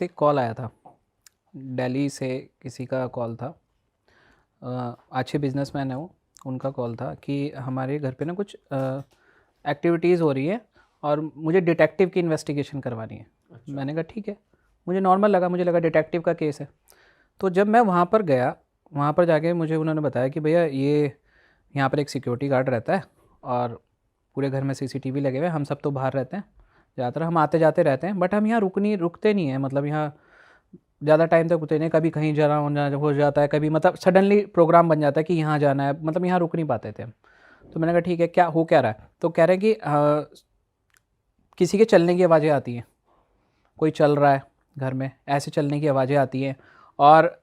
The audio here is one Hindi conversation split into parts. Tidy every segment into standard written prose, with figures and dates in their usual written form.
तो एक कॉल आया था, दिल्ली से किसी का कॉल था। अच्छे बिजनेसमैन है वो, उनका कॉल था कि हमारे घर पे ना कुछ एक्टिविटीज़ हो रही है और मुझे डिटेक्टिव की इन्वेस्टिगेशन करवानी है। अच्छा। मैंने कहा ठीक है, मुझे नॉर्मल लगा, मुझे लगा डिटेक्टिव का केस है। तो जब मैं वहाँ पर गया, वहाँ पर जाके मुझे उन्होंने बताया कि भैया ये यहाँ पर एक सिक्योरिटी गार्ड रहता है और पूरे घर में सीसीटीवी लगे हुए हैं, हम सब तो बाहर रहते हैं, ज़्यादातर हम आते जाते रहते हैं, बट हम यहाँ रुकते नहीं हैं, मतलब यहाँ ज़्यादा टाइम तक रुकते नहीं, कभी कहीं जाना हो जाता है, कभी मतलब सडनली प्रोग्राम बन जाता है कि यहाँ जाना है, मतलब यहाँ रुक नहीं पाते थे हम। तो मैंने कहा ठीक है, क्या हो क्या रहा है? तो कह रहे हैं कि किसी के चलने की आवाज़ें आती हैं, कोई चल रहा है घर में, ऐसे चलने की आवाज़ें आती हैं। और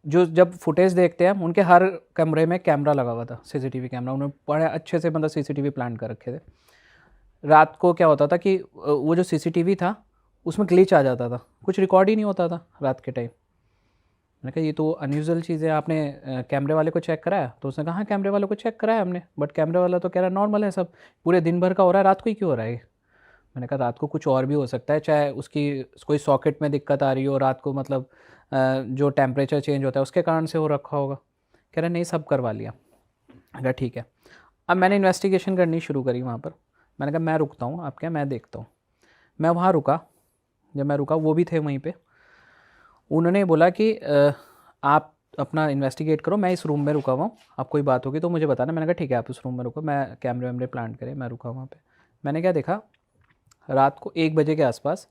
जो जब फुटेज देखते हैं हम, उनके हर कमरे में कैमरा लगा हुआ था, सीसीटीवी कैमरा, उन्होंने बड़े अच्छे से मतलब सीसीटीवी प्लान कर रखे थे। रात को क्या होता था कि वो जो सीसीटीवी था उसमें ग्लिच आ जाता था, कुछ रिकॉर्ड ही नहीं होता था रात के टाइम। मैंने कहा ये तो अनयूजुअल चीज़ है, आपने कैमरे वाले को चेक कराया? तो उसने कहा हाँ कैमरे वाले को चेक कराया हमने, बट कैमरे वाला तो कह रहा है नॉर्मल है सब, पूरे दिन भर का हो रहा है, रात को ही क्यों हो रहा है ये? मैंने कहा रात को कुछ और भी हो सकता है, चाहे उसकी कोई सॉकेट में दिक्कत आ रही हो रात को, मतलब जो टेम्परेचर चेंज होता है उसके कारण से हो रखा होगा। कह रहे नहीं, सब करवा लिया। मैंने कहा ठीक है। अब मैंने इन्वेस्टिगेशन करनी शुरू करी वहाँ पर। मैंने कहा मैं रुकता हूँ, आप क्या, मैं देखता हूँ। मैं वहाँ रुका, जब मैं रुका वो भी थे वहीं पे। उन्होंने बोला कि आप अपना इन्वेस्टिगेट करो, मैं इस रूम में रुका हुआ हूँ, आप कोई बात होगी तो मुझे बताना। मैंने कहा ठीक है, आप इस रूम में रुको, मैं कैमरे वैमरे प्लांट करे, मैं रुका वहाँ पे। मैंने क्या देखा, रात को 1 बजे के आसपास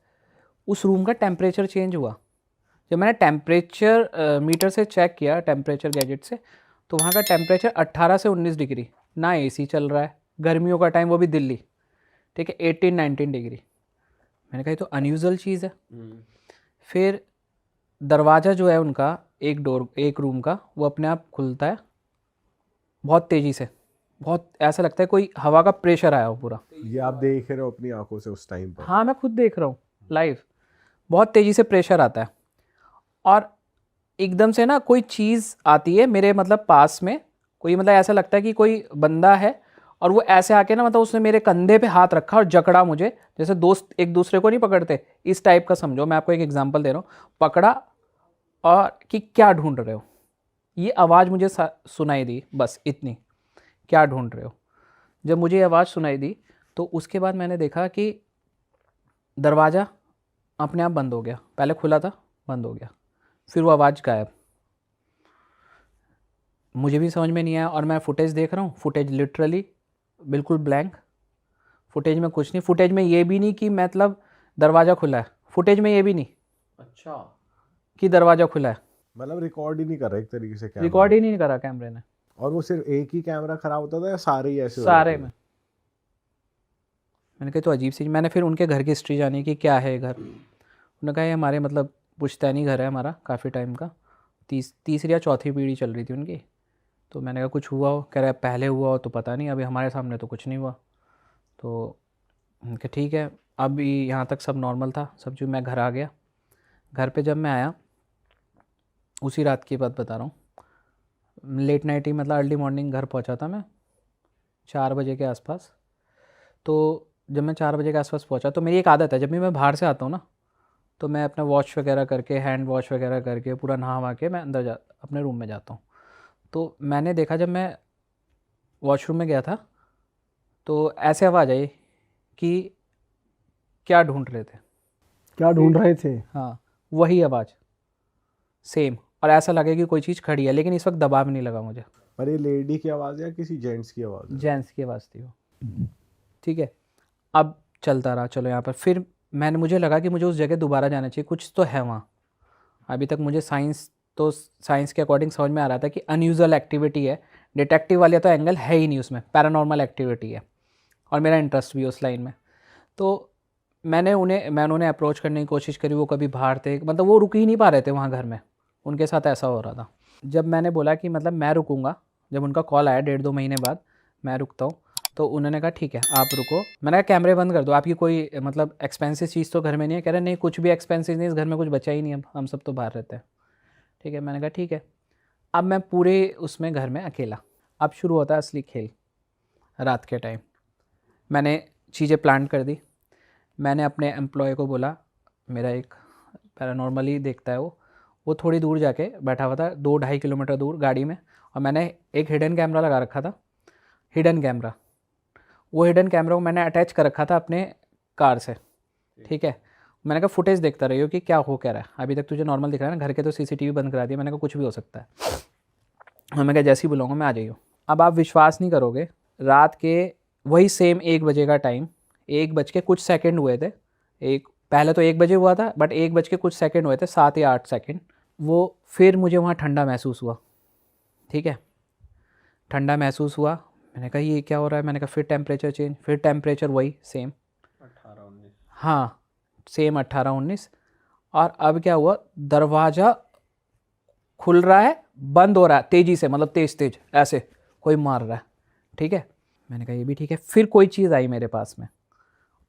उस रूम का टेम्परेचर चेंज हुआ। जब मैंने टेम्परेचर मीटर से चेक किया, टेम्परेचर गैजेट से, तो वहाँ का टेम्परेचर 18 से 19 डिग्री, ना एसी चल रहा है, गर्मियों का टाइम, वो भी दिल्ली, ठीक है, 18-19 डिग्री। मैंने कहा ये तो अनयूजुअल चीज़ है। फिर दरवाज़ा जो है उनका, एक रूम का, वो अपने आप खुलता है बहुत तेज़ी से, बहुत ऐसा लगता है कोई हवा का प्रेशर आया हो पूरा। ये आप देख रहे हो अपनी आंखों से उस टाइम पर? हाँ मैं खुद देख रहा हूँ लाइव, बहुत तेज़ी से प्रेशर आता है। और एकदम से ना कोई चीज़ आती है मेरे मतलब पास में, कोई मतलब ऐसा लगता है कि कोई बंदा है, और वो ऐसे आके ना मतलब उसने मेरे कंधे पे हाथ रखा और जकड़ा मुझे, जैसे दोस्त एक दूसरे को नहीं पकड़ते, इस टाइप का समझो। मैं आपको एक एग्जांपल दे रहा हूँ, पकड़ा और कि क्या ढूंढ रहे हो, ये आवाज़ मुझे सुनाई दी, बस इतनी, क्या ढूंढ रहे हो। जब मुझे ये आवाज़ सुनाई दी तो उसके बाद मैंने देखा कि दरवाज़ा अपने आप बंद हो गया, पहले खुला था, बंद हो गया, फिर वो आवाज़ गायब। मुझे भी समझ में नहीं आया, और मैं फुटेज देख रहा हूँ, फुटेज लिटरली बिल्कुल ब्लैंक, फुटेज में कुछ नहीं, फुटेज में ये भी नहीं कि मतलब दरवाज़ा खुला है, फुटेज में ये भी नहीं अच्छा। कि दरवाज़ा खुला है, मतलब रिकॉर्ड ही नहीं कर रहा एक तरीके से कैमरा। रिकॉर्ड ही नहीं करा कैमरे ने। और वो सिर्फ एक ही कैमरा खराब होता था या सारे ही ऐसे हो सारे जाते में। थे? मैंने कहा तो अजीब सी, मैंने फिर उनके घर की हिस्ट्री जानी कि क्या है घर। उन्होंने कहा ये हमारे मतलब पुश्तैनी घर है हमारा, काफ़ी टाइम का, तीसरी या चौथी पीढ़ी चल रही थी उनकी। तो मैंने कहा कुछ हुआ हो? कह रहा है पहले हुआ हो तो पता नहीं, अभी हमारे सामने तो कुछ नहीं हुआ। तो मैंने कहा ठीक है, अभी यहाँ तक सब नॉर्मल था सब। जो मैं घर आ गया, घर पे जब मैं आया, उसी रात की बात बता रहा हूँ, लेट नाइट ही मतलब अर्ली मॉर्निंग घर पहुँचा था मैं, 4 बजे के आसपास। तो जब मैं 4 बजे के आसपास पहुँचा, तो मेरी एक आदत है, जब भी मैं बाहर से आता हूँ ना, तो मैं अपना वॉश वगैरह करके, हैंड वॉश वगैरह करके, पूरा नहा वहा के मैं अंदर अपने रूम में जाता हूँ। तो मैंने देखा जब मैं वॉशरूम में गया था, तो ऐसे आवाज़ आई कि क्या ढूंढ रहे थे। क्या ढूंढ रहे थे? हाँ, वही आवाज़, सेम। और ऐसा लगे कि कोई चीज़ खड़ी है, लेकिन इस वक्त दबाव नहीं लगा मुझे। पर ये लेडी की आवाज़ है या किसी जेंट्स की आवाज़ है? जेंट्स की आवाज़ थी वो, ठीक है। अब चलता रहा, चलो यहाँ पर फिर मुझे लगा कि मुझे उस जगह दोबारा जाना चाहिए, कुछ तो है वहाँ। अभी तक मुझे साइंस के अकॉर्डिंग समझ में आ रहा था कि अनयूजुअल एक्टिविटी है, डिटेक्टिव वाले तो एंगल है ही नहीं उसमें, पैरानॉर्मल एक्टिविटी है, और मेरा इंटरेस्ट भी उस लाइन में। तो मैं उन्हें अप्रोच करने की कोशिश करी, वो कभी बाहर थे, मतलब वो रुक ही नहीं पा रहे थे वहाँ घर में, उनके साथ ऐसा हो रहा था। जब मैंने बोला कि मतलब मैं रुकूंगा, जब उनका कॉल आया 1.5-2 महीने बाद, मैं रुकता हूँ, तो उन्होंने कहा ठीक है आप रुको। मैंने कहा कैमरे बंद कर दो, आपकी कोई मतलब एक्सपेंसिव चीज़ तो घर में नहीं है? कह रहे नहीं, कुछ भी एक्सपेंसिव नहीं, इस घर में कुछ बचा ही नहीं, अब हम सब तो बाहर रहते हैं। ठीक है, मैंने कहा ठीक है। अब मैं पूरे उसमें घर में अकेला, अब शुरू होता है असली खेल। रात के टाइम मैंने चीज़ें प्लान कर दी। मैंने अपने एम्प्लॉय को बोला, मेरा एक पैरानॉर्मली देखता है वो थोड़ी दूर जाके बैठा हुआ था, 2-2.5 किलोमीटर दूर गाड़ी में, और मैंने एक हिडन कैमरा लगा रखा था, हिडन कैमरा। वो हिडन कैमरा को मैंने अटैच कर रखा था अपने कार से, ठीक है। मैंने कहा फुटेज देखता रहियो कि क्या हो क्या रहा है, अभी तक तुझे नॉर्मल दिख रहा है ना, घर के तो सीसीटीवी बंद करा दिया। मैंने कहा कुछ भी हो सकता है। मैं कहा जैसे ही बुलाऊंगा मैं आ जाइयो। अब आप विश्वास नहीं करोगे, रात के वही सेम 1 बजे का टाइम, 1 बज के कुछ सेकंड हुए थे, पहले तो 1 बजे हुआ था, बट 1 बज के कुछ सेकंड हुए थे, 7 या 8 सेकंड। वो फिर मुझे वहाँ ठंडा महसूस हुआ, ठीक है, ठंडा महसूस हुआ। मैंने कहा ये क्या हो रहा है, मैंने कहा फिर टेम्परेचर चेंज, फिर टेम्परेचर वही सेम 18-19। हाँ सेम 18-19। और अब क्या हुआ, दरवाज़ा खुल रहा है, बंद हो रहा है तेज़ी से, मतलब तेज़ ऐसे कोई मार रहा है, ठीक है। मैंने कहा ये भी ठीक है। फिर कोई चीज़ आई मेरे पास में,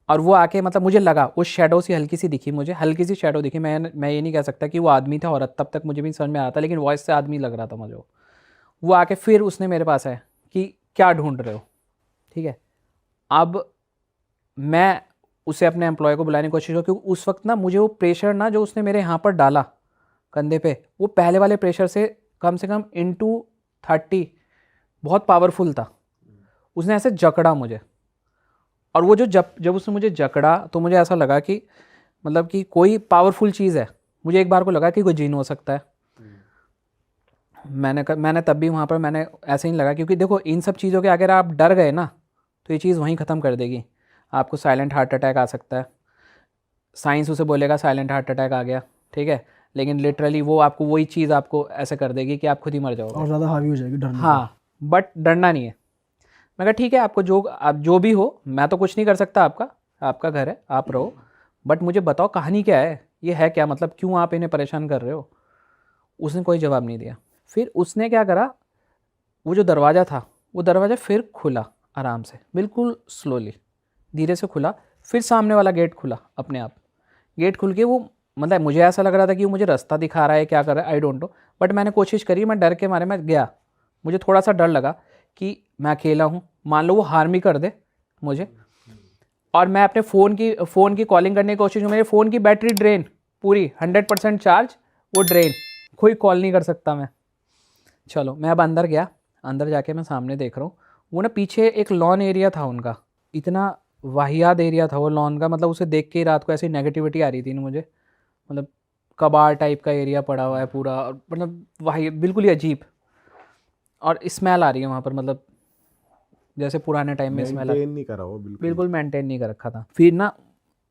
और वो आके मतलब मुझे लगा उस शेडो सी हल्की सी दिखी, मुझे हल्की सी शेडो दिखी। मैं ये नहीं कह सकता कि वो आदमी था औरत, तब तक मुझे भी समझ में आ रहा था, लेकिन वॉइस से आदमी लग रहा था मुझे। वो आके फिर उसने मेरे पास आया कि क्या ढूंढ रहे हो, ठीक है। अब मैं उसे अपने एम्प्लॉय को बुलाने की कोशिश की, क्योंकि उस वक्त ना मुझे वो प्रेशर ना जो उसने मेरे यहाँ पर डाला कंधे पे, वो पहले वाले प्रेशर से कम into 30 बहुत पावरफुल था। उसने ऐसे जकड़ा मुझे, और वो जो जब उसने मुझे जकड़ा तो मुझे ऐसा लगा कि मतलब कि कोई पावरफुल चीज़ है। मुझे एक बार को लगा कि कोई जिन हो सकता है। मैंने तब भी वहाँ पर मैंने ऐसे ही लगा, क्योंकि देखो इन सब चीज़ों के अगर आप डर गए ना तो ये चीज़ वहीं ख़त्म कर देगी। आपको साइलेंट हार्ट अटैक आ सकता है, साइंस उसे बोलेगा साइलेंट हार्ट अटैक आ गया, ठीक है, लेकिन लिटरली वो आपको वही चीज़ आपको ऐसे कर देगी कि आप खुद ही मर जाओगे और ज़्यादा हावी हो जाएगी डरने। हाँ, बट डरना नहीं है। मैं कहा ठीक है, आपको आप जो भी हो, मैं तो कुछ नहीं कर सकता, आपका घर है, आप रहो, बट मुझे बताओ कहानी क्या है, ये है क्या, मतलब क्यों आप इन्हें परेशान कर रहे हो। उसने कोई जवाब नहीं दिया। फिर उसने क्या करा, वो जो दरवाज़ा था वो दरवाज़ा फिर खुला आराम से, बिल्कुल स्लोली, धीरे से खुला। फिर सामने वाला गेट खुला अपने आप। गेट खुल के वो मतलब मुझे ऐसा लग रहा था कि वो मुझे रास्ता दिखा रहा है, क्या कर रहा है, आई डोंट नो, बट मैंने कोशिश करी। मैं डर के मारे मैं गया, मुझे थोड़ा सा डर लगा कि मैं अकेला हूँ, मान लो वो हार्म ही कर दे मुझे। और मैं अपने फ़ोन की कॉलिंग करने की कोशिश की, मेरे फ़ोन की बैटरी ड्रेन पूरी 100% चार्ज, वो ड्रेन, कोई कॉल नहीं कर सकता मैं। चलो मैं अब अंदर गया, अंदर जाके मैं सामने देख रहा हूँ, वो ना पीछे एक लॉन एरिया था उनका, इतना वाहियात एरिया था वो लॉन का, मतलब उसे देख के ही रात को ऐसी नेगेटिविटी आ रही थी ना मुझे, मतलब कबाड़ टाइप का एरिया पड़ा हुआ है पूरा, और मतलब वाही बिल्कुल ही अजीब, और स्मेल आ रही है वहाँ पर, मतलब जैसे पुराने टाइम में स्मेल मेंटेन नहीं करा वो, बिल्कुल मेंटेन नहीं कर रखा था। फिर ना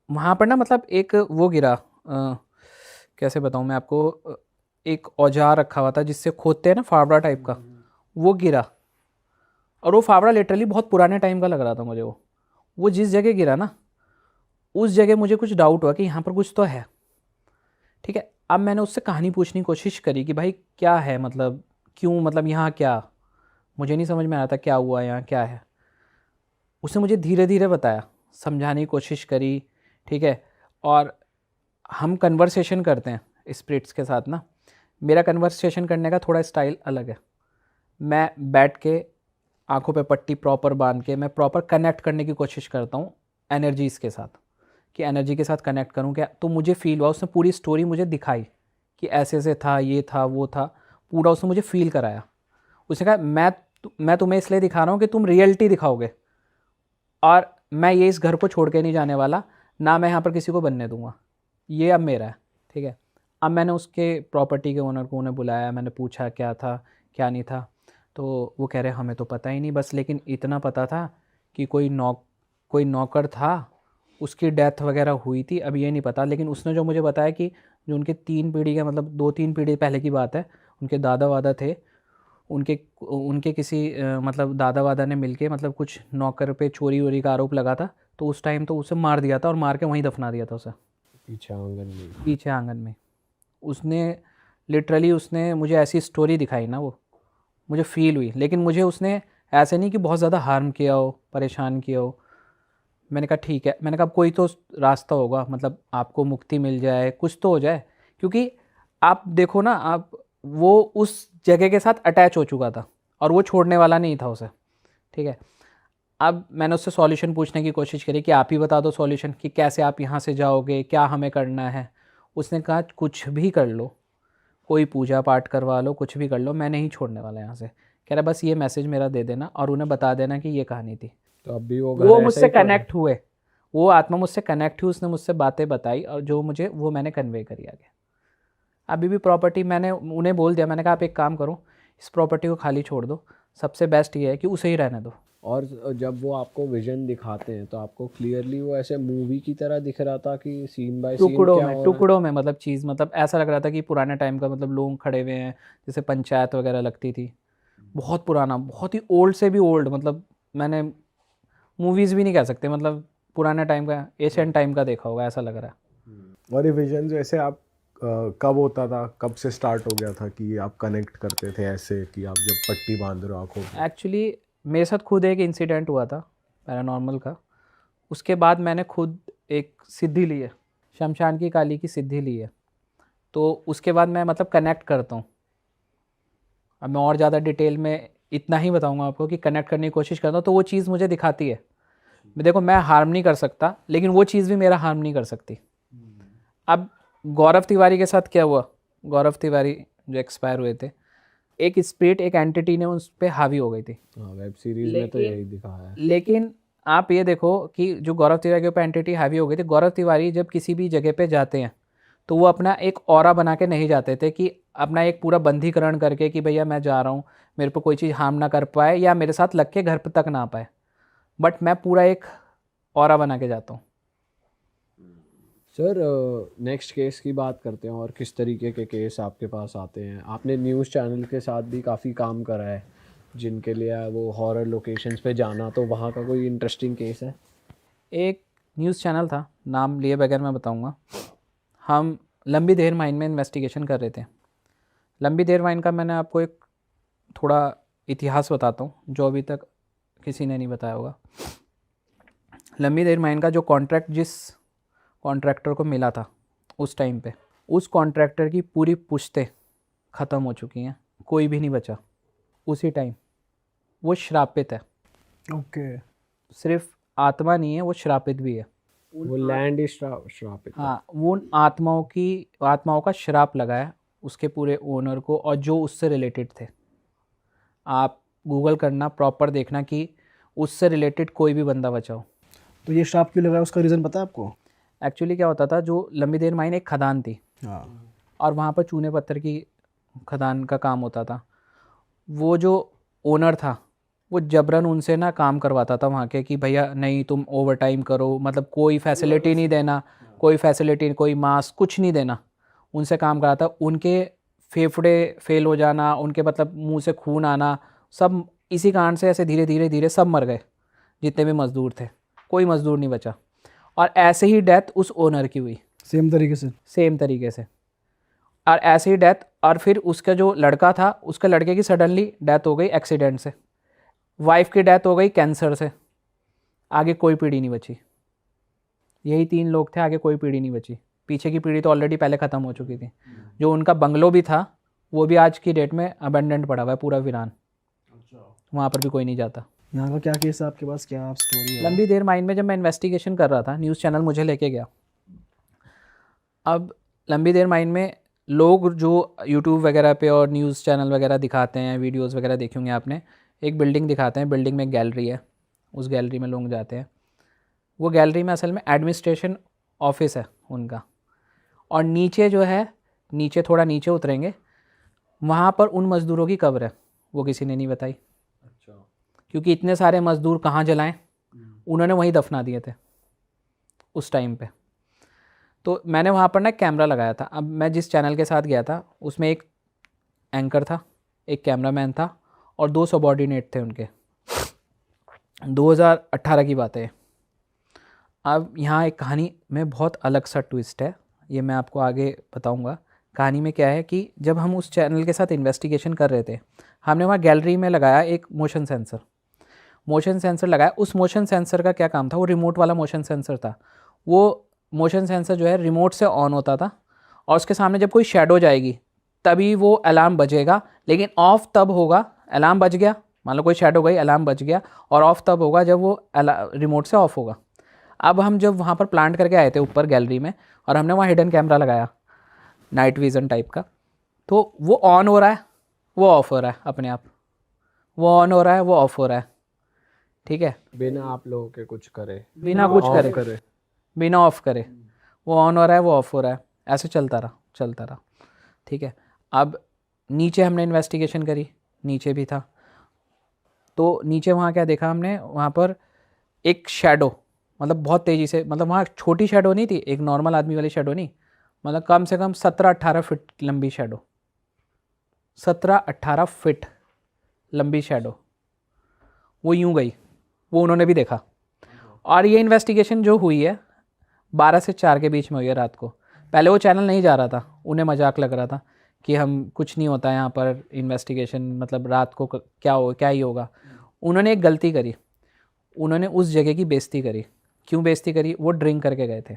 वहाँ पर ना मतलब एक वो गिरा, कैसे बताऊँ मैं आपको, एक औजार रखा हुआ था जिससे खोदते हैं ना, फावड़ा टाइप का, वो गिरा। और वो फावड़ा लिटरली बहुत पुराने टाइम का लग रहा था मुझे। वो जिस जगह गिरा ना, उस जगह मुझे कुछ डाउट हुआ कि यहाँ पर कुछ तो है, ठीक है। अब मैंने उससे कहानी पूछने की कोशिश करी कि भाई क्या है, मतलब क्यों, मतलब यहाँ क्या, मुझे नहीं समझ में आ रहा था क्या हुआ, यहाँ क्या है। उसने मुझे धीरे धीरे बताया, समझाने की कोशिश करी, ठीक है। और हम कन्वर्सेशन करते हैं स्पिरिट्स के साथ ना, मेरा कन्वर्सेशन करने का थोड़ा स्टाइल अलग है। मैं बैठ के आंखों पे पट्टी प्रॉपर बांध के मैं प्रॉपर कनेक्ट करने की कोशिश करता हूँ एनर्जीज़ के साथ, कि एनर्जी के साथ कनेक्ट करूँ क्या। तो मुझे फ़ील हुआ, उसने पूरी स्टोरी मुझे दिखाई कि ऐसे ऐसे था, ये था, वो था, पूरा उसने मुझे फ़ील कराया। उसने कहा मैं तुम्हें इसलिए दिखा रहा हूँ कि तुम रियलिटी दिखाओगे, और मैं ये इस घर को छोड़ के नहीं जाने वाला, ना मैं यहाँ पर किसी को बनने दूँगा, ये अब मेरा है, ठीक है। अब मैंने उसके प्रॉपर्टी के ओनर को उन्हें बुलाया, मैंने पूछा क्या था क्या नहीं था, तो वो कह रहे हमें तो पता ही नहीं, बस लेकिन इतना पता था कि कोई नौकर था, उसकी डेथ वगैरह हुई थी, अब ये नहीं पता। लेकिन उसने जो मुझे बताया कि जो उनके 3 पीढ़ी का, मतलब 2-3 पीढ़ी पहले की बात है, उनके दादा वादा थे, उनके किसी मतलब दादा वादा ने मिलके मतलब कुछ नौकर पे चोरी वोरी का आरोप लगा था, तो उस टाइम तो उसे मार दिया था और मार के वहीं दफना दिया था उसे, पीछे आंगन में। उसने लिटरली उसने मुझे ऐसी स्टोरी दिखाई ना, वो मुझे फ़ील हुई। लेकिन मुझे उसने ऐसे नहीं कि बहुत ज़्यादा हार्म किया हो, परेशान किया हो। मैंने कहा ठीक है, मैंने कहा कोई तो रास्ता होगा, मतलब आपको मुक्ति मिल जाए, कुछ तो हो जाए, क्योंकि आप देखो ना, आप वो उस जगह के साथ अटैच हो चुका था और वो छोड़ने वाला नहीं था उसे, ठीक है। अब मैंने उससे सॉल्यूशन पूछने की कोशिश करी कि आप ही बता दो सॉल्यूशन, कि कैसे आप यहाँ से जाओगे, क्या हमें करना है। उसने कहा कुछ भी कर लो, कोई पूजा पाठ करवा लो, कुछ भी कर लो, मैं नहीं छोड़ने वाला यहाँ से। कह रहा बस ये मैसेज मेरा दे देना और उन्हें बता देना कि ये कहानी थी। तो अभी वो वो मुझसे कनेक्ट हुए, वो आत्मा मुझसे कनेक्ट हुई, उसने मुझसे बातें बताई और जो मुझे वो मैंने कन्वे करी आगे। अभी भी प्रॉपर्टी मैंने उन्हें बोल दिया, मैंने कहा आप एक काम करो, इस प्रॉपर्टी को खाली छोड़ दो, सबसे बेस्ट ये है कि उसे ही रहने दो। और जब वो आपको विजन दिखाते हैं तो आपको क्लियरली वो ऐसे मूवी की तरह दिख रहा था कि सीन बाय सीन टुकड़ों में मतलब चीज़, मतलब ऐसा लग रहा था कि पुराने टाइम का, मतलब लोग खड़े हुए हैं जैसे पंचायत वगैरह लगती थी, बहुत पुराना, बहुत ही ओल्ड से भी ओल्ड, मतलब मैंने मूवीज़ भी नहीं कह सकते, मतलब पुराने टाइम का, एशियन टाइम का देखा होगा, ऐसा लग रहा है। और ये विजन जैसे आप कब होता था, कब से स्टार्ट हो गया था कि आप कनेक्ट करते थे ऐसे कि आप जब पट्टी बांध रहे हो आँखों पे? एक्चुअली मेरे साथ खुद एक इंसिडेंट हुआ था पैरानॉर्मल का, उसके बाद मैंने खुद एक सिद्धि ली है, शमशान की काली की सिद्धि ली है, तो उसके बाद मैं मतलब कनेक्ट करता हूँ। अब मैं और ज़्यादा डिटेल में इतना ही बताऊँगा आपको कि कनेक्ट करने की कोशिश करता हूँ, तो वो चीज़ मुझे दिखाती है। देखो मैं हार्म नहीं कर सकता, लेकिन वो चीज़ भी मेरा हार्म नहीं कर सकती। अब गौरव तिवारी के साथ क्या हुआ, गौरव तिवारी जो एक्सपायर हुए थे, एक स्पिरिट, एक एंटिटी ने उस पर हावी हो गई थी। वेब सीरीज में तो यही दिखाया है। लेकिन आप ये देखो कि जो गौरव तिवारी के ऊपर एंटिटी हावी हो गई थी, गौरव तिवारी जब किसी भी जगह पे जाते हैं तो वो अपना एक ऑरा बना के नहीं जाते थे कि अपना एक पूरा बंधीकरण करके कि भैया मैं जा रहा हूँ, मेरे पर कोई चीज़ हार्म ना कर पाए या मेरे साथ लग के घर पर तक ना आ पाए, बट मैं पूरा एक ऑरा बना के जाता हूँ। सर नेक्स्ट केस की बात करते हैं और किस तरीके के केस आपके पास आते हैं। आपने न्यूज़ चैनल के साथ भी काफ़ी काम करा है, जिनके लिए वो हॉरर लोकेशंस पे जाना, तो वहाँ का कोई इंटरेस्टिंग केस है? एक न्यूज़ चैनल था, नाम लिए बगैर मैं बताऊंगा, हम लंबी देर माइन में इन्वेस्टिगेशन कर रहे थे। लंबी देर माइन का मैंने आपको एक थोड़ा इतिहास बताता हूँ जो अभी तक किसी ने नहीं बताया होगा। लंबी देर माइन का जो कॉन्ट्रैक्ट जिस कॉन्ट्रैक्टर को मिला था उस टाइम पे, उस कॉन्ट्रैक्टर की पूरी पुश्तें ख़त्म हो चुकी हैं, कोई भी नहीं बचा उसी टाइम। वो श्रापित है। ओके। सिर्फ आत्मा नहीं है, वो श्रापित भी है। वो लैंड इज श्रापित। हाँ, वो उन आत्माओं का श्राप लगा है उसके पूरे ओनर को और जो उससे रिलेटेड थे। आप गूगल करना, प्रॉपर देखना कि उससे रिलेटेड कोई भी बंदा बचाओ। तो ये श्राप क्यों लग रहा है, उसका रीज़न पता है आपको? एक्चुअली क्या होता था, जो लंबी देर माइन एक खदान थी, हाँ, और वहाँ पर चूने पत्थर की खदान का काम होता था। वो जो ओनर था वो जबरन उनसे ना काम करवाता था वहाँ के कि भैया नहीं तुम ओवर टाइम करो, मतलब कोई फैसिलिटी नहीं देना, कोई फैसिलिटी, कोई मास्क, कुछ नहीं देना, उनसे काम कराता। उनके फेफड़े फेल हो जाना, उनके मतलब मुंह से खून आना, सब इसी कारण से ऐसे धीरे धीरे धीरे सब मर गए जितने भी मज़दूर थे, कोई मज़दूर नहीं बचा। और ऐसे ही डेथ उस ओनर की हुई, सेम तरीके से। और ऐसे ही डेथ, और फिर उसका जो लड़का था, उसके लड़के की सडनली डेथ हो गई एक्सीडेंट से, वाइफ की डेथ हो गई कैंसर से, आगे कोई पीढ़ी नहीं बची। यही 3 लोग थे, आगे कोई पीढ़ी नहीं बची। पीछे की पीढ़ी तो ऑलरेडी पहले ख़त्म हो चुकी थी। जो उनका बंगलो भी था वो भी आज की डेट में अबेंडेंट पड़ा हुआ है, पूरा वीरान, वहाँ पर भी कोई नहीं जाता। यहाँ का क्या केस है आपके पास, क्या आप स्टोरी है? लंबी देर माइन में जब मैं इन्वेस्टिगेशन कर रहा था, न्यूज़ चैनल मुझे लेके गया। अब लंबी देर माइन में लोग जो यूट्यूब वगैरह पे और न्यूज़ चैनल वगैरह दिखाते हैं, वीडियोस वगैरह देखे होंगे आपने, एक बिल्डिंग दिखाते हैं, बिल्डिंग में एक गैलरी है, उस गैलरी में लोग जाते हैं। वो गैलरी में असल में एडमिनिस्ट्रेशन ऑफिस है उनका, और नीचे जो है, नीचे थोड़ा नीचे उतरेंगे, वहाँ पर उन मज़दूरों की कब्र है, वो किसी ने नहीं बताई। अच्छा। क्योंकि इतने सारे मज़दूर कहाँ जलाएं, उन्होंने वहीं दफना दिए थे उस टाइम पे। तो मैंने वहाँ पर ना एक कैमरा लगाया था। अब मैं जिस चैनल के साथ गया था उसमें एक एंकर था, एक कैमरामैन था और 2 सबॉर्डिनेट थे उनके। 2018 की बात है। अब यहाँ एक कहानी में बहुत अलग सा ट्विस्ट है, ये मैं आपको आगे बताऊँगा। कहानी में क्या है कि जब हम उस चैनल के साथ इन्वेस्टिगेशन कर रहे थे, हमने वहाँ गैलरी में लगाया एक मोशन सेंसर लगाया। उस मोशन सेंसर का क्या काम था, वो रिमोट वाला मोशन सेंसर था। वो मोशन सेंसर जो है रिमोट से ऑन होता था, और उसके सामने जब कोई शेडो जाएगी तभी वो अलार्म बजेगा, लेकिन ऑफ तब होगा, अलार्म बज गया, मान लो कोई शेडो गई, अलार्म बज गया, और ऑफ तब होगा जब वो रिमोट से ऑफ होगा। अब हम जब वहाँ पर प्लांट करके आए थे ऊपर गैलरी में, और हमने वहाँ हिडन कैमरा लगाया, नाइट विज़न टाइप का। तो वो ऑन हो रहा है, वो ऑफ हो रहा है अपने आप, वो ऑन हो रहा है, वो ऑफ हो रहा है, ठीक है, बिना आप लोगों के कुछ करे, बिना कुछ ऑफ करे, बिना ऑफ करे, वो ऑन हो रहा है, वो ऑफ हो रहा है, ऐसे चलता रहा, ठीक है। अब नीचे हमने इन्वेस्टिगेशन करी, नीचे भी था, तो नीचे वहाँ क्या देखा हमने, वहाँ पर एक शैडो, मतलब बहुत तेज़ी से, मतलब वहाँ छोटी शैडो नहीं थी, एक नॉर्मल आदमी वाली शैडो नहीं, मतलब कम से कम 17-18 फिट लंबी शैडो, 17-18 फिट लंबी शैडो, वो यूं गई, वो उन्होंने भी देखा। और ये इन्वेस्टिगेशन जो हुई है 12 से 4 के बीच में हुई है रात को। पहले वो चैनल नहीं जा रहा था, उन्हें मजाक लग रहा था कि हम कुछ नहीं होता यहाँ पर इन्वेस्टिगेशन, मतलब रात को क्या ही होगा। उन्होंने एक गलती करी, उन्होंने उस जगह की बेइज्जती करी। क्यों बेइज्जती करी? वो ड्रिंक करके गए थे।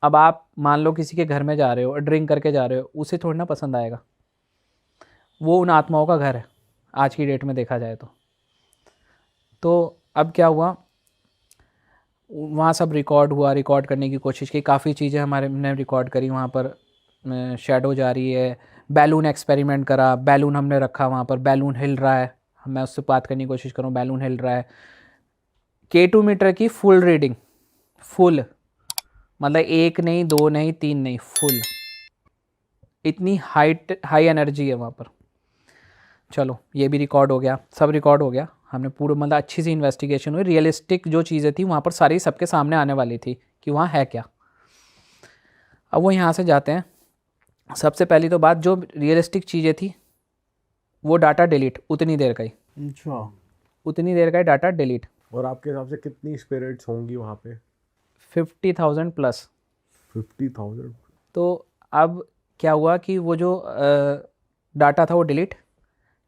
अब आप मान लो किसी के घर में जा रहे हो और ड्रिंक करके जा रहे हो, उसे थोड़ी ना पसंद आएगा। वो उन आत्माओं का घर है आज की डेट में देखा जाए तो अब क्या हुआ, वहाँ सब रिकॉर्ड हुआ, रिकॉर्ड करने की कोशिश की, काफ़ी चीज़ें हमारे ने रिकॉर्ड करी। वहाँ पर शैडो जा रही है, बैलून एक्सपेरिमेंट करा, बैलून हमने रखा वहाँ पर, बैलून हिल रहा है, मैं उससे बात करने की कोशिश करूँ, बैलून हिल रहा है। K2 मीटर की फुल रीडिंग, फुल, मतलब 1 नहीं 2 नहीं 3 नहीं, फुल, इतनी हाई एनर्जी है वहाँ पर। चलो ये भी रिकॉर्ड हो गया, सब रिकॉर्ड हो गया, हमने पूरा मतलब अच्छी सी इन्वेस्टिगेशन हुई, रियलिस्टिक जो चीज़ें थी वहाँ पर सारी सबके सामने आने वाली थी कि वहाँ है क्या। अब वो यहाँ से जाते हैं, सबसे पहली तो बात, जो रियलिस्टिक चीज़ें थी वो डाटा डिलीट, उतनी देर का ही, अच्छा, उतनी देर का ही डाटा डिलीट। और आपके हिसाब से कितनी स्पिरिट्स होंगी वहाँ पे? 50,000 प्लस। 50,000? तो अब क्या हुआ कि वो जो डाटा था वो डिलीट,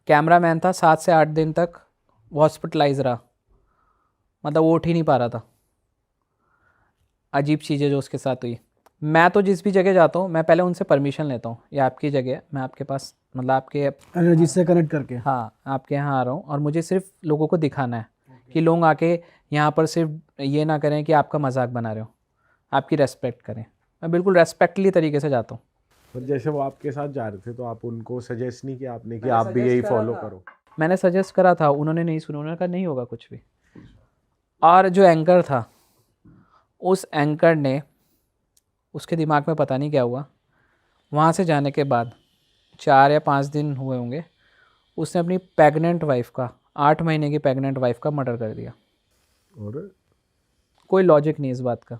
कैमरा मैन था 7 से 8 दिन तक हॉस्पिटलाइज रहा, मतलब वो उठ ही नहीं पा रहा था। अजीब चीज़ें जो उसके साथ हुई। मैं तो जिस भी जगह जाता हूँ मैं पहले उनसे परमिशन लेता हूँ, ये आपकी जगह है, मैं आपके पास मतलब आपके, एनर्जी से कनेक्ट करके। हाँ आपके यहाँ आ रहा हूँ और मुझे सिर्फ लोगों को दिखाना है कि लोग आके यहाँ पर सिर्फ ये ना करें कि आपका मजाक बना रहे हो, आपकी रेस्पेक्ट करें। मैं बिल्कुल रेस्पेक्टली तरीके से जाता हूँ। और जैसे वो आपके साथ जा रहे थे तो आप उनको सजेस्ट नहीं किया आपने कि आप भी यही फॉलो करो? मैंने सजेस्ट करा था, उन्होंने नहीं सुना, उन्होंने कहा नहीं होगा कुछ भी। और जो एंकर था, उस एंकर ने, उसके दिमाग में पता नहीं क्या हुआ, वहाँ से जाने के बाद 4 या 5 दिन हुए होंगे, उसने अपनी प्रेग्नेंट वाइफ का, 8 महीने की प्रेग्नेंट वाइफ का मर्डर कर दिया। और कोई लॉजिक नहीं इस बात का।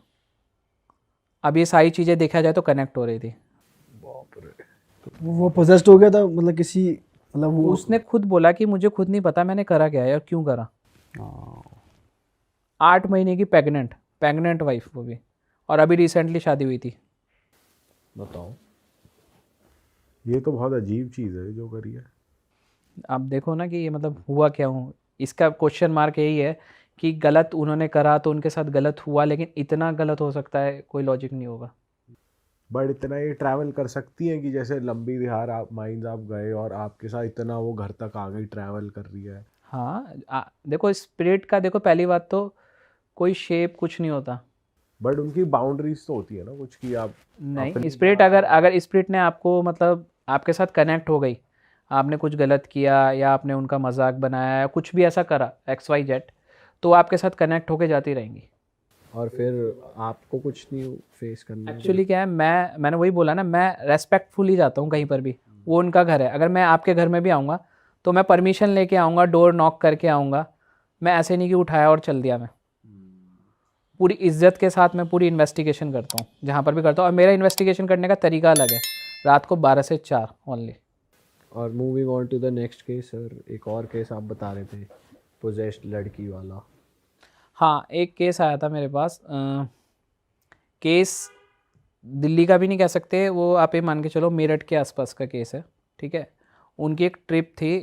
अब ये सारी चीज़ें देखा जाए तो कनेक्ट हो रही थी। वो पोजेस्ड हो गया था, मतलब किसी, मतलब वो उसने खुद बोला कि मुझे खुद नहीं पता मैंने करा क्या है और क्यों करा। 8 महीने की प्रेग्नेंट वाइफ, वो भी, और अभी रिसेंटली शादी हुई थी। बताओ, ये तो बहुत अजीब चीज़ है जो करी है। आप देखो ना कि ये मतलब हुआ क्या हूँ, इसका क्वेश्चन मार्क यही है कि गलत उन्होंने करा तो उनके साथ गलत हुआ, लेकिन इतना गलत हो सकता है कोई लॉजिक नहीं होगा। बट इतना ये ट्रैवल कर सकती हैं कि जैसे लंबी विहार आप माइंस आप गए और आपके साथ इतना वो घर तक आ गई, ट्रैवल कर रही है? हाँ देखो स्पिरिट का, देखो पहली बात तो कोई शेप कुछ नहीं होता। बट उनकी बाउंड्रीज तो होती है ना कुछ, कि आप नहीं, स्पिरिट अगर स्पिरिट ने आपको मतलब आपके साथ कनेक्ट हो गई, आपने कुछ गलत किया या आपने उनका मजाक बनाया या कुछ भी ऐसा करा XYZ, तो आपके साथ कनेक्ट होके जाती रहेंगी। और फिर आपको कुछ नहीं फेस करना है। एक्चुअली क्या है, मैंने वही बोला ना, मैं रेस्पेक्टफुली जाता हूँ कहीं पर भी, वो उनका घर है। अगर मैं आपके घर में भी आऊँगा तो मैं परमिशन लेके आऊँगा, डोर नॉक करके आऊँगा, मैं ऐसे नहीं कि उठाया और चल दिया। मैं पूरी इज्जत के साथ मैं पूरी इन्वेस्टिगेशन करता हूँ जहाँ पर भी करता हूँ, और मेरा इन्वेस्टिगेशन करने का तरीका अलग है। रात को 12 से 4 ओनली। और moving on to the next case sir, एक और केस आप बता रहे थे, पोजेस्ड लड़की वाला। हाँ, एक केस आया था मेरे पास। केस दिल्ली का भी नहीं कह सकते, वो आप ये मान के चलो मेरठ के आसपास का केस है, ठीक है। उनकी एक ट्रिप थी,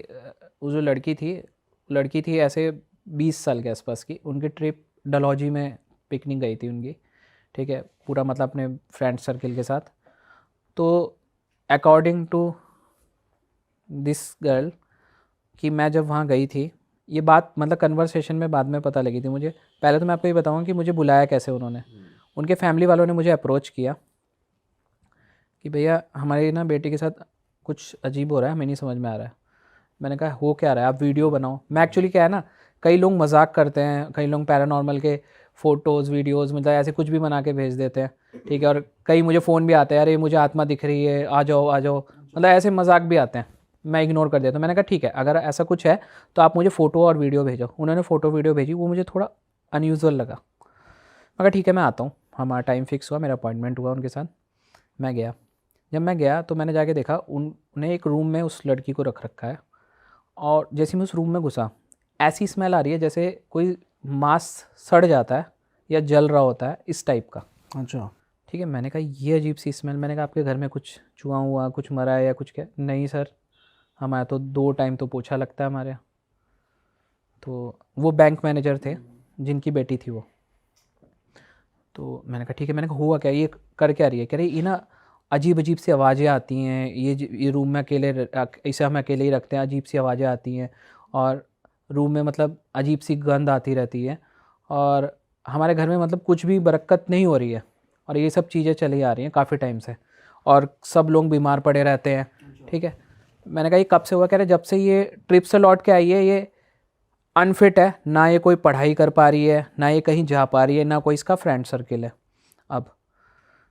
वो जो लड़की थी ऐसे 20 साल के आसपास की। उनकी ट्रिप डलहौजी में पिकनिक गई थी उनकी, ठीक है, पूरा मतलब अपने फ्रेंड सर्किल के साथ। तो अकॉर्डिंग टू दिस गर्ल कि मैं जब वहाँ गई थी, ये बात मतलब कन्वर्सेशन में बाद में पता लगी थी मुझे। पहले तो मैं आपको ये बताऊँगा कि मुझे बुलाया कैसे उन्होंने। उनके फैमिली वालों ने मुझे अप्रोच किया कि भैया हमारी ना बेटी के साथ कुछ अजीब हो रहा है, हमें नहीं समझ में आ रहा है। मैंने कहा हो क्या रहा है, आप वीडियो बनाओ। मैं एक्चुअली क्या है ना, कई लोग मजाक करते हैं, कई लोग पैरानॉर्मल के फ़ोटोज़ वीडियोज़ मतलब ऐसे कुछ भी बना के भेज देते हैं, ठीक है। और कई मुझे फ़ोन भी आते हैं, अरे मुझे आत्मा दिख रही है, आ जाओ आ जाओ, मतलब ऐसे मजाक भी आते हैं। मैं इग्नोर कर देता हूँ। मैंने कहा ठीक है, अगर ऐसा कुछ है तो आप मुझे फ़ोटो और वीडियो भेजो। उन्होंने फ़ोटो वीडियो भेजी, वो मुझे थोड़ा अनयूजुअल लगा। मैं कहा ठीक है मैं आता हूँ। हमारा टाइम फिक्स हुआ, मेरा अपॉइंटमेंट हुआ उनके साथ, मैं गया। जब मैं गया तो मैंने जाके देखा उन्हें एक रूम में उस लड़की को रख रखा है, और जैसे मैं उस रूम में घुसा, ऐसी स्मेल आ रही है जैसे कोई मांस सड़ जाता है या जल रहा होता है, इस टाइप का। अच्छा। ठीक है, मैंने कहा ये अजीब सी स्मेल। मैंने कहा आपके घर में कुछ चूहा हुआ, कुछ मरा है या कुछ? क्या, नहीं सर हमारे तो 2 टाइम तो पोछा लगता है हमारे यहाँ। तो वो बैंक मैनेजर थे जिनकी बेटी थी वो। तो मैंने कहा ठीक है, मैंने कहा हुआ क्या, ये कर क्या रही है? कह रही ये ना अजीब अजीब सी आवाज़ें आती हैं, ये रूम में इसे हम अकेले ही रखते हैं, अजीब सी आवाज़ें आती हैं, और रूम में मतलब अजीब सी गंध आती रहती है, और हमारे घर में मतलब कुछ भी बरकत नहीं हो रही है, और ये सब चीज़ें चली आ रही हैं काफ़ी टाइम से, और सब लोग बीमार पड़े रहते हैं। ठीक है, मैंने कहा ये कब से हुआ? कह रहे जब से ये ट्रिप से लौट के आई है, ये अनफिट है, ना ये कोई पढ़ाई कर पा रही है, ना ये कहीं जा पा रही है, ना कोई इसका फ्रेंड सर्किल है अब।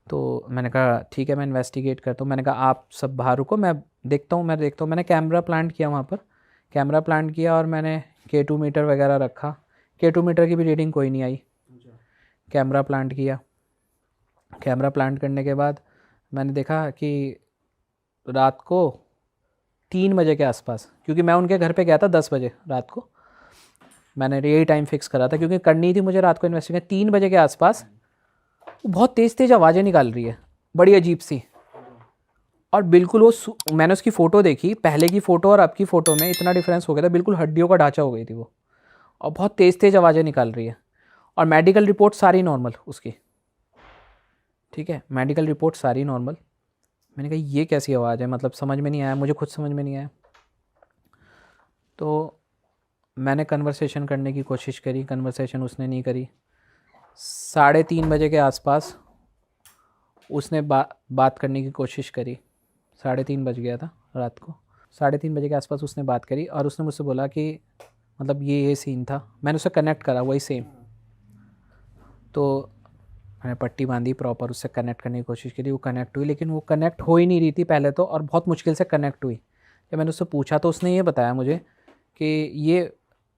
तो मैंने कहा ठीक है मैं इन्वेस्टिगेट करता हूँ। मैंने कहा आप सब बाहर रुको, मैं देखता हूँ। मैंने कैमरा प्लांट किया वहाँ पर, कैमरा प्लांट किया, और मैंने K2 मीटर वगैरह रखा। K2 मीटर की भी रीडिंग कोई नहीं आई। कैमरा प्लांट किया। कैमरा प्लांट करने के बाद मैंने देखा कि रात को 3 बजे के आसपास, क्योंकि मैं उनके घर पे गया था 10 बजे रात को, मैंने यही टाइम फिक्स करा था क्योंकि करनी थी मुझे रात को इन्वेस्टिगेशन। 3 बजे के आसपास वो बहुत तेज़ तेज़ आवाज़ें निकाल रही है, बड़ी अजीब सी, और बिल्कुल मैंने उसकी फ़ोटो देखी, पहले की फ़ोटो और अब की फ़ोटो में इतना डिफरेंस हो गया था, बिल्कुल हड्डियों का ढांचा हो गई थी वो, और बहुत तेज़ तेज़ आवाज़ें निकाल रही है। और मेडिकल रिपोर्ट सारी नॉर्मल उसकी, ठीक है, मेडिकल रिपोर्ट सारी नॉर्मल। मैंने कहा ये कैसी आवाज़ है, मतलब समझ में नहीं आया, मुझे खुद समझ में नहीं आया। तो मैंने कन्वर्सेशन करने की कोशिश करी, कन्वर्सेशन उसने नहीं करी। 3:30 बजे के आसपास उसने बात करने की कोशिश करी। 3:30 बज गया था रात को। 3:30 बजे के आसपास उसने बात करी, और उसने मुझसे बोला कि मतलब ये सीन था। मैंने उसे कनेक्ट करा वही सेम। तो मैंने पट्टी बांधी प्रॉपर, उससे कनेक्ट करने की कोशिश करी, वो कनेक्ट हुई, लेकिन वो कनेक्ट हो ही नहीं रही थी पहले तो, और बहुत मुश्किल से कनेक्ट हुई। जब मैंने उससे पूछा तो उसने ये बताया मुझे कि ये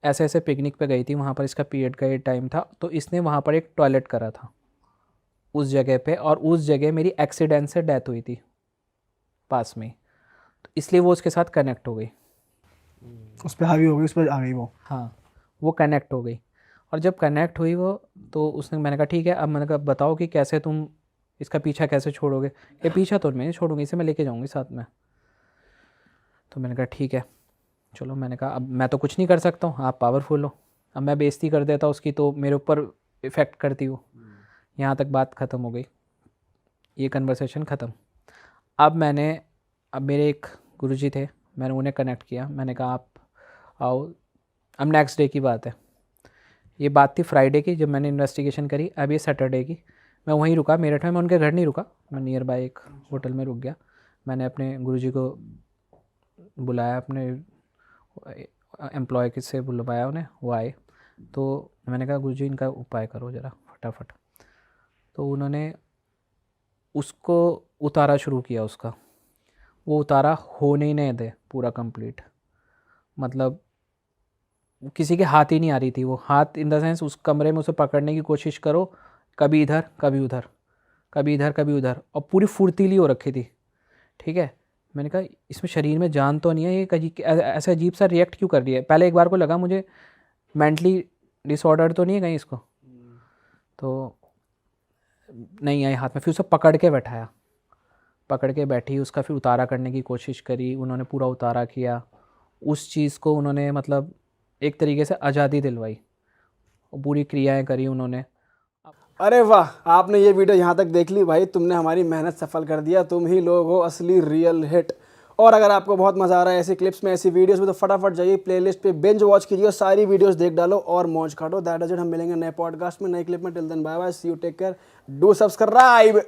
ऐसे ऐसे पिकनिक पे गई थी, वहाँ पर इसका पीरियड का ये टाइम था, तो इसने वहाँ पर एक टॉयलेट करा था उस जगह पे, और उस जगह मेरी एक्सीडेंट से डेथ हुई थी पास में, तो इसलिए वो उसके साथ कनेक्ट हो गई। उस पर हावी हो गई, उस पर आ गई वो। हाँ, वो कनेक्ट हो गई, और जब कनेक्ट हुई वो, तो उसने, मैंने कहा ठीक है, अब मैंने कहा बताओ कि कैसे तुम इसका पीछा कैसे छोड़ोगे? ये पीछा तो मैं नहीं छोड़ूंगी, इसे मैं लेके जाऊंगी साथ में। तो मैंने कहा ठीक है चलो। मैंने कहा अब मैं तो कुछ नहीं कर सकता हूँ, आप पावरफुल हो, अब मैं बेइज्जती कर देता उसकी तो मेरे ऊपर इफ़ेक्ट करती हो। यहाँ तक बात ख़त्म हो गई, ये कन्वर्सेशन ख़त्म। अब मेरे एक गुरुजी थे, मैंने उन्हें कनेक्ट किया। मैंने कहा आप आओ। अब नेक्स्ट डे की बात है, ये बात थी फ्राइडे की जब मैंने इन्वेस्टिगेशन करी। अब ये सैटरडे की, मैं वहीं रुका मेरठ में, मैं उनके घर नहीं रुका, मैं नियर बाय एक होटल में रुक गया। मैंने अपने गुरुजी को बुलाया, अपने एम्प्लॉय से बुलवाया उन्हें, वो आए। तो मैंने कहा गुरुजी इनका उपाय करो ज़रा फटाफट। तो उन्होंने उसको उतारा शुरू किया उसका। वो उतारा होने ही नहीं दे पूरा कंप्लीट, मतलब किसी के हाथ ही नहीं आ रही थी वो। हाथ इन द सेंस उस कमरे में उसे पकड़ने की कोशिश करो, कभी इधर कभी उधर, कभी इधर कभी उधर, और पूरी फुर्तीली हो रखी थी। ठीक है, मैंने कहा इसमें शरीर में जान तो नहीं है, ये ऐसा अजीब सा रिएक्ट क्यों कर रही है? पहले एक बार को लगा मुझे मेंटली डिसऑर्डर तो नहीं है कहीं इसको, तो नहीं आई हाथ में। फिर उसे पकड़ के बैठाया, पकड़ के बैठी, उसका फिर उतारा करने की कोशिश करी, उन्होंने पूरा उतारा किया। उस चीज़ को उन्होंने मतलब एक तरीके से आज़ादी दिलवाई, पूरी क्रियाएं करी उन्होंने। अरे वाह, आपने ये वीडियो यहाँ तक देख ली भाई, तुमने हमारी मेहनत सफल कर दिया। तुम ही लोग हो असली रियल हिट। और अगर आपको बहुत मज़ा आ रहा है ऐसी क्लिप्स में, ऐसी वीडियोस में, तो फटाफट जाइए प्लेलिस्ट पे बिंज वॉच कीजिए, सारी वीडियोस देख डालो और मौज काटो। That is it. हम मिलेंगे नए पॉडकास्ट में, नए क्लिप में। Till then bye bye, see you, take care, do subscribe.